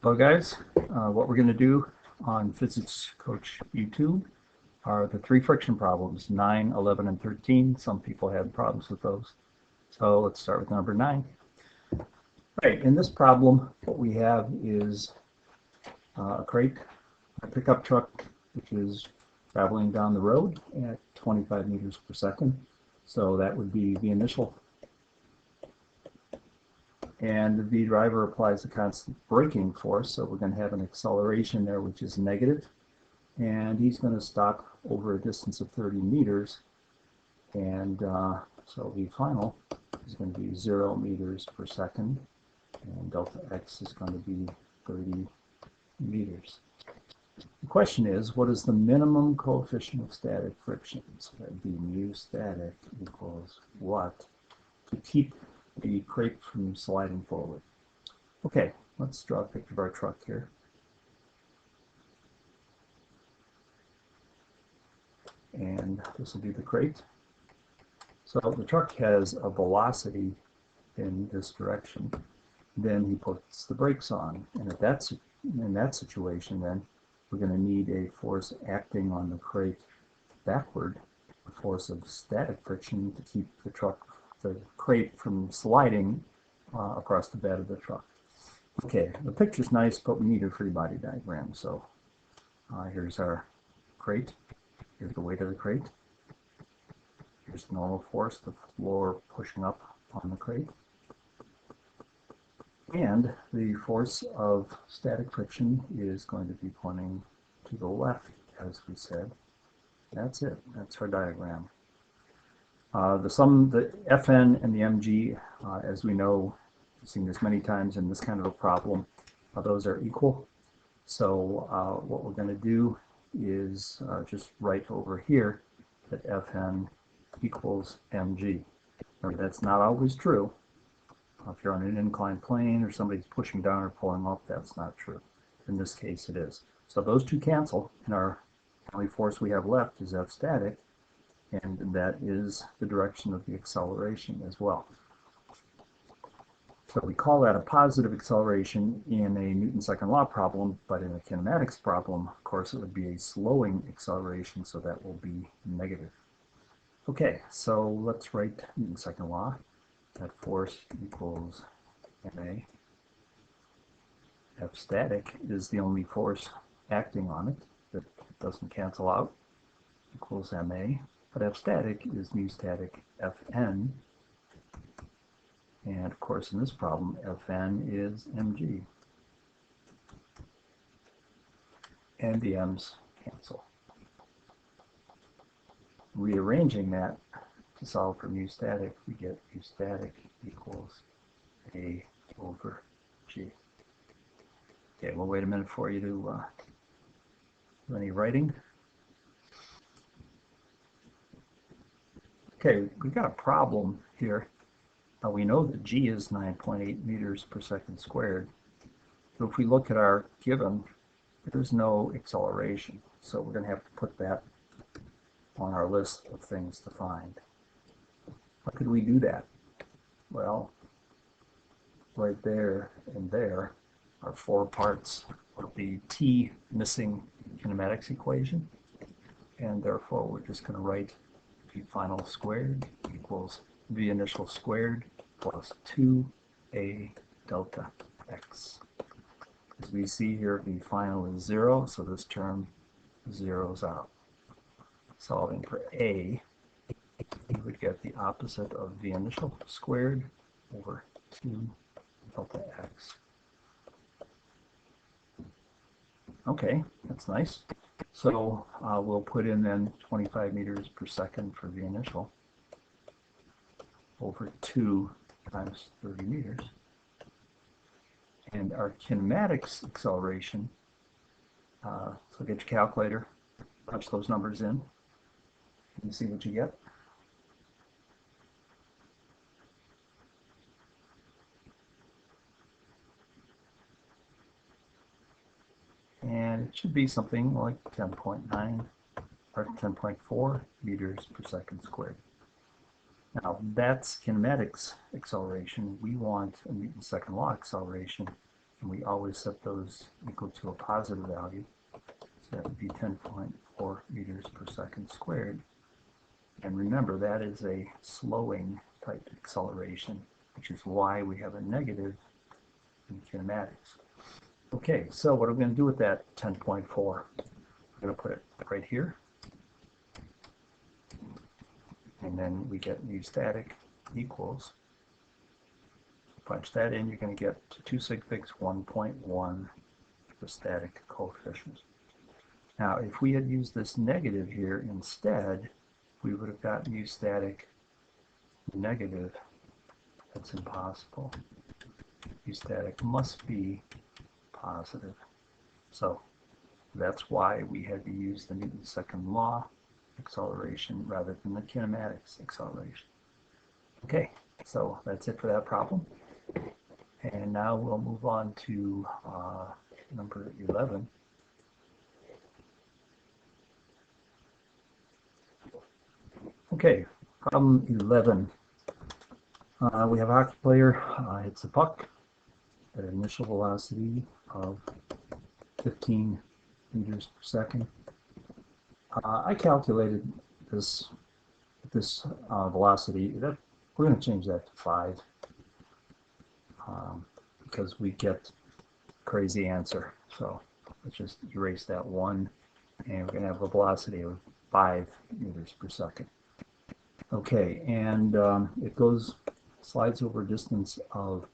Hello guys, what we're going to do on Physics Coach YouTube are the three friction problems, 9, 11, and 13. Some people had problems with those. So let's start with number 9. Right, in this problem what we have is a crate, a pickup truck, which is traveling down the road at 25 meters per second. So that would be the initial. And the driver applies a constant braking force, so we're going to have an acceleration there which is negative, and he's going to stop over a distance of 30 meters, and so the final is going to be 0 meters per second, and delta x is going to be 30 meters. The question is, what is the minimum coefficient of static friction? So that would be mu static equals what to keep the crate from sliding forward. Okay, let's draw a picture of our truck here. And this will be the crate. So the truck has a velocity in this direction. Then he puts the brakes on. And in that situation, then we're going to need a force acting on the crate backward, a force of static friction to keep the crate from sliding across the bed of the truck. Okay, the picture's nice, but we need a free body diagram. So here's our crate. Here's the weight of the crate. Here's the normal force, the floor pushing up on the crate. And the force of static friction is going to be pointing to the left, as we said. That's it. That's our diagram. The Fn and the mg, as we know, we've seen this many times in this kind of a problem, those are equal. So what we're going to do is just write over here that Fn equals mg. Remember, that's not always true. If you're on an inclined plane or somebody's pushing down or pulling up, that's not true. In this case, it is. So those two cancel, and our only force we have left is F static, and that is the direction of the acceleration as well. So we call that a positive acceleration in a Newton's second law problem, but in a kinematics problem, of course, it would be a slowing acceleration, so that will be negative. Okay, so let's write Newton's second law. That force equals ma. F static is the only force acting on it that doesn't cancel out, equals ma. But F static is mu static Fn, and of course in this problem Fn is mg, and the m's cancel. Rearranging that to solve for mu static, we get mu static equals a over g. Okay, we'll wait a minute for you to do any writing. Okay, we've got a problem here. We know that g is 9.8 meters per second squared. So if we look at our given, there's no acceleration. So we're going to have to put that on our list of things to find. How could we do that? Well, right there and there are 4 parts of the t missing kinematics equation. And therefore, we're just going to write v final squared equals v initial squared plus 2a delta x. As we see here, v final is 0, so this term zeroes out. Solving for a, you would get the opposite of v initial squared over 2 delta x. Okay, that's nice. So we'll put in then 25 meters per second for the initial over 2 times 30 meters. And our kinematics acceleration, so get your calculator, punch those numbers in, and see what you get. And it should be something like 10.9 or 10.4 meters per second squared. Now that's kinematics acceleration. We want a Newton's second law acceleration, and we always set those equal to a positive value. So that would be 10.4 meters per second squared. And remember, that is a slowing type acceleration, which is why we have a negative in kinematics. Okay, so what are we going to do with that 10.4? We're going to put it right here. And then we get mu static equals, punch that in, you're going to get 2 sig figs 1.1 the static coefficient. Now, if we had used this negative here instead, we would have got mu static negative. That's impossible. Mu static must be positive. So that's why we had to use the Newton's second law acceleration rather than the kinematics acceleration. Okay, so that's it for that problem. And now we'll move on to number 11. Okay, problem 11. We have a hockey player hits a puck at an initial velocity of 15 meters per second. I calculated this velocity. That we're going to change that to 5 because we get a crazy answer. So let's just erase that 1, and we're going to have a velocity of 5 meters per second. Okay, and it slides over a distance of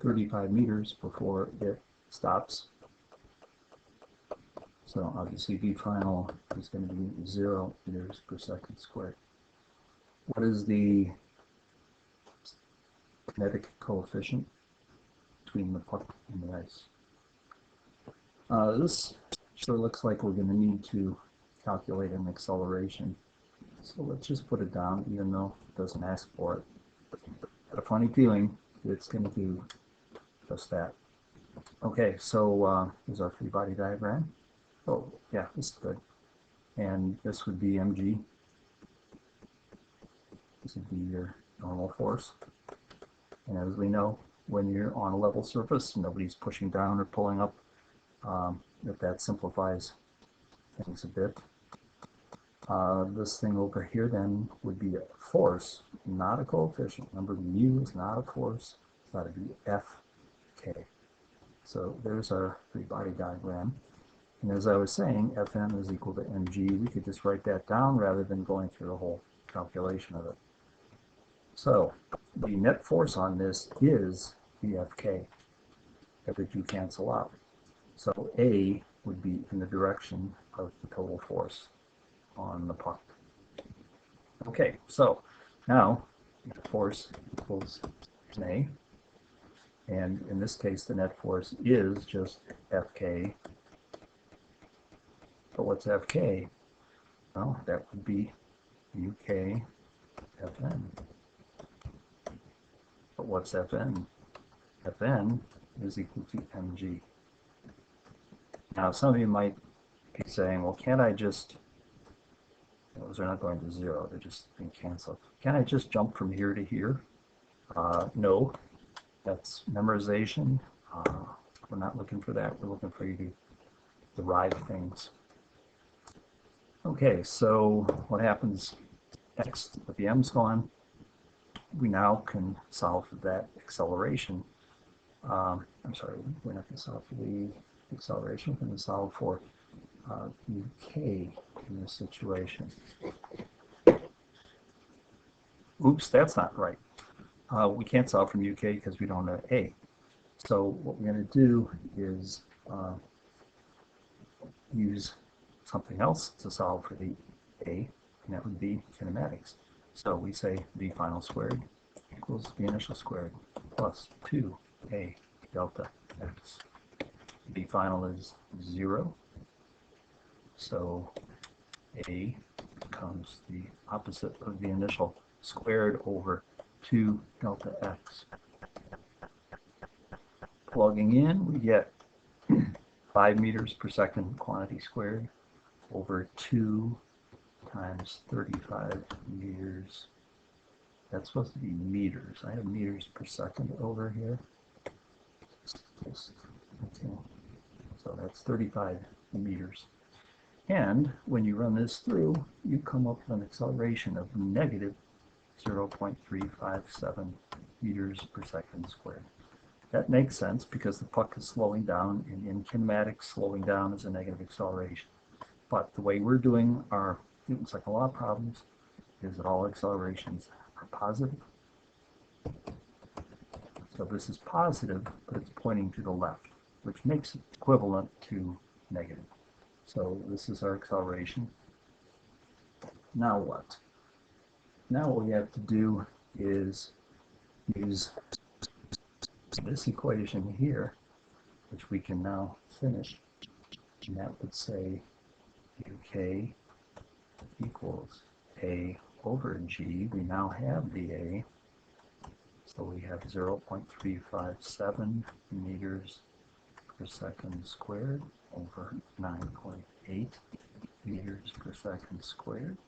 35 meters before it stops. So obviously V final is going to be 0 meters per second squared. What is the kinetic coefficient between the puck and the ice? This sure looks like we're going to need to calculate an acceleration. So let's just put it down, even though it doesn't ask for it. Got a funny feeling it's going to do just that. Okay, so here's our free body diagram. Oh, yeah, this is good. And this would be mg. This would be your normal force. And as we know, when you're on a level surface, nobody's pushing down or pulling up. That simplifies things a bit. This thing over here then would be a force, not a coefficient. Remember, mu is not a force. It's got to be Fk. So there's our free body diagram. And as I was saying, Fm is equal to mg. We could just write that down rather than going through the whole calculation of it. So the net force on this is Vfk. Every two cancel out. So A would be in the direction of the total force on the puck. Okay, so now force equals Ma, and in this case the net force is just Fk. But what's Fk? Well, that would be UK Fn. But what's Fn? Fn is equal to mg. Now some of you might be saying, well, can't I just, those are not going to 0, they're just being canceled. Can I just jump from here to here? No, that's memorization. We're not looking for that. We're looking for you to derive things. Okay, so what happens next? If the m's gone, we now can solve for that acceleration. I'm sorry, we're not going to solve for the acceleration. We're going to solve for UK in this situation. Oops, that's not right. We can't solve from UK because we don't have A. So what we're going to do is use something else to solve for the A, and that would be kinematics. So we say V final squared equals V initial squared plus 2A delta x. V final is 0. So A becomes the opposite of the initial squared over 2 delta x. Plugging in, we get 5 meters per second quantity squared over 2 times 35 meters. That's supposed to be meters. I have meters per second over here. Just Okay. So that's 35 meters. And when you run this through, you come up with an acceleration of negative 0.357 meters per second squared. That makes sense because the puck is slowing down, and in kinematics, slowing down is a negative acceleration. But the way we're doing our Newton's second law problems is that all accelerations are positive. So this is positive, but it's pointing to the left, which makes it equivalent to negative. So this is our acceleration. Now what? Now what we have to do is use this equation here, which we can now finish, and that would say UK equals A over G. We now have the A, so we have 0.357 meters per second squared over 9.8 meters per second squared.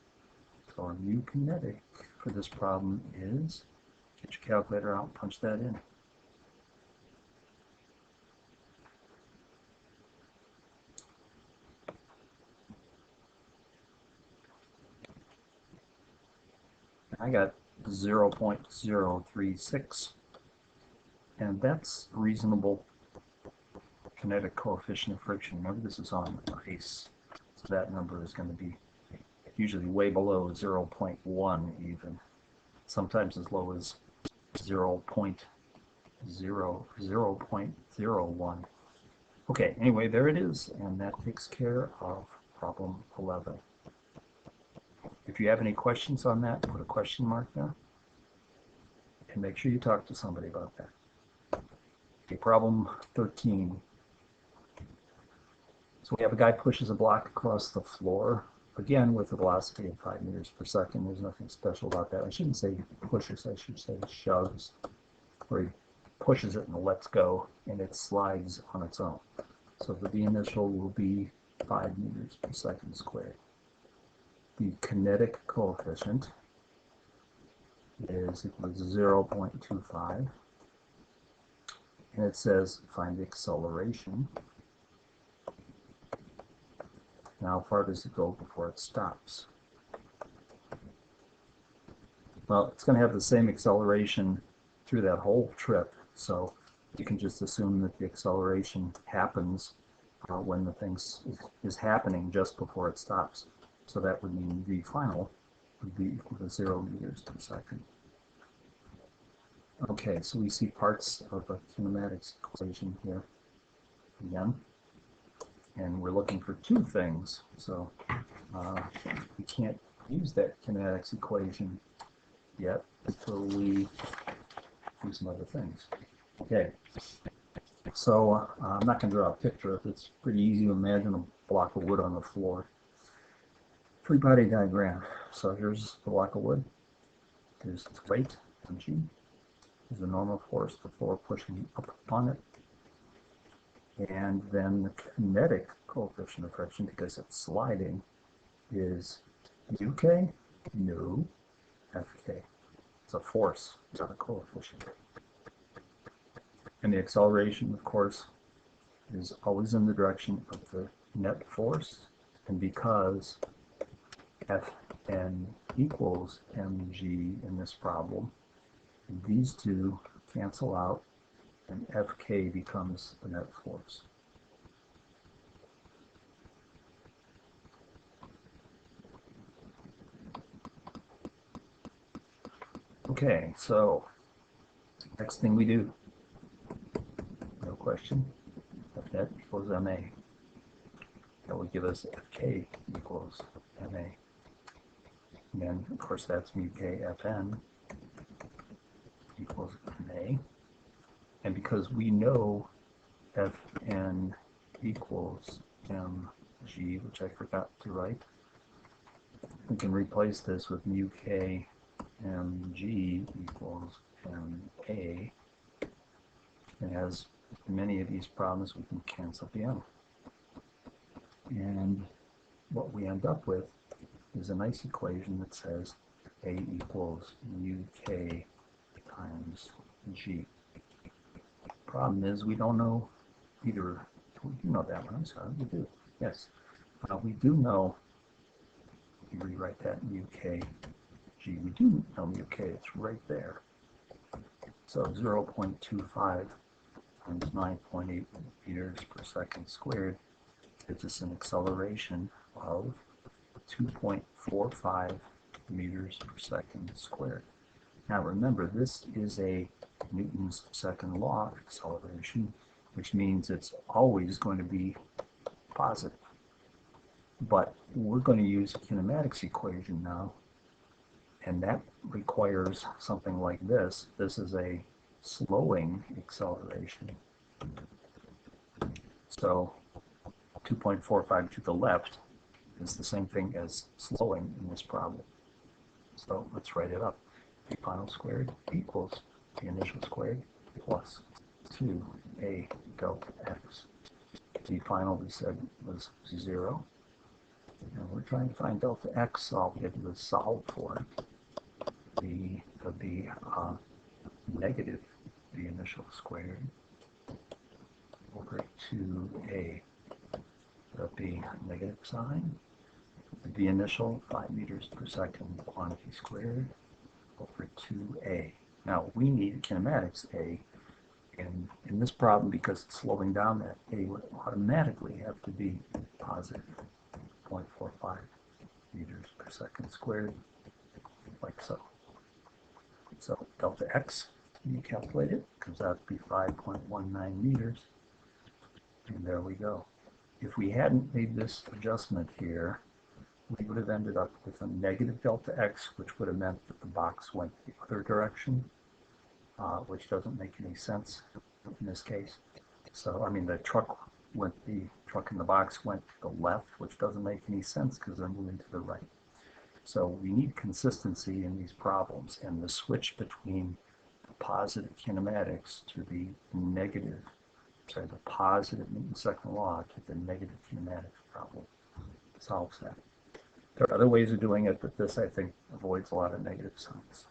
So our mu kinetic for this problem is, get your calculator out, punch that in. I got 0.036, and that's reasonable kinetic coefficient of friction. Remember, this is on ice, so that number is going to be usually way below 0.1 even, sometimes as low as 0.01. Okay, anyway, there it is, and that takes care of problem 11. If you have any questions on that, put a question mark there, and make sure you talk to somebody about that. Okay, problem 13. So we have a guy pushes a block across the floor, again with a velocity of 5 meters per second. There's nothing special about that. I shouldn't say pushes, I should say shoves, where he pushes it and lets go, and it slides on its own. So the V initial will be 5 meters per second squared. The kinetic coefficient is equal to 0.25, and it says find the acceleration. Now, how far does it go before it stops? Well, it's going to have the same acceleration through that whole trip, so you can just assume that the acceleration happens when the thing is happening just before it stops. So that would mean V final would be equal to 0 meters per second. Okay, so we see parts of a kinematics equation here again. And we're looking for two things, so we can't use that kinematics equation yet until we do some other things. Okay, so I'm not going to draw a picture. It's pretty easy to imagine a block of wood on the floor. Three-body diagram. So here's the block of wood. There's its weight, mg. There's the normal force, the floor pushing up upon it. And then the kinetic coefficient of friction, because it's sliding, is UK? No, FK. It's a force, not a coefficient. And the acceleration, of course, is always in the direction of the net force. And because Fn equals mg in this problem, these two cancel out, and Fk becomes the net force. Okay, so next thing we do, no question, Fnet equals Ma. That would give us Fk equals Ma. And then, of course, that's mu k Fn equals Ma. And because we know Fn equals mg, which I forgot to write, we can replace this with mu k mg equals ma. And as many of these problems, we can cancel the m. And what we end up with is a nice equation that says A equals mu k times g. Problem is we don't know either, we do know that one, I'm sorry, we do, yes. We do know, you rewrite that mu k g, we do know mu k, it's right there. So 0.25 times 9.8 meters per second squared gives us an acceleration of 2.45 meters per second squared. Now remember, this is a Newton's second law acceleration, which means it's always going to be positive. But we're going to use a kinematics equation now, and that requires something like this. This is a slowing acceleration. So 2.45 to the left is the same thing as slowing in this problem. So let's write it up. The final squared equals the initial squared plus 2a delta x. The final, we said, was 0. And we're trying to find delta x, so all we have to do is solve for it. Would be negative the initial squared over 2a. That'd be negative sign. The initial 5 meters per second quantity squared over 2a. Now we need kinematics a, and in this problem, because it's slowing down, that a would automatically have to be positive 0.45 meters per second squared, like so. So delta x, you calculate it, comes out to be 5.19 meters, and there we go. If we hadn't made this adjustment here, we would have ended up with a negative delta x, which would have meant that the box went the other direction, which doesn't make any sense in this case. So, I mean, the truck in the box went to the left, which doesn't make any sense because they're moving to the right. So we need consistency in these problems, and the switch between the positive kinematics to the negative, sorry, the positive Newton's second law to the negative kinematics problem solves that. There are other ways of doing it, but this, I think, avoids a lot of negative signs.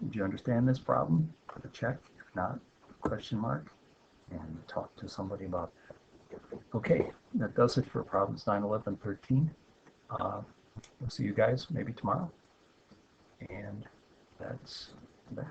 Did you understand this problem? Put a check. If not, question mark, and talk to somebody about that. Okay, that does it for problems 9, 11, 13. We'll see you guys maybe tomorrow. And that's that.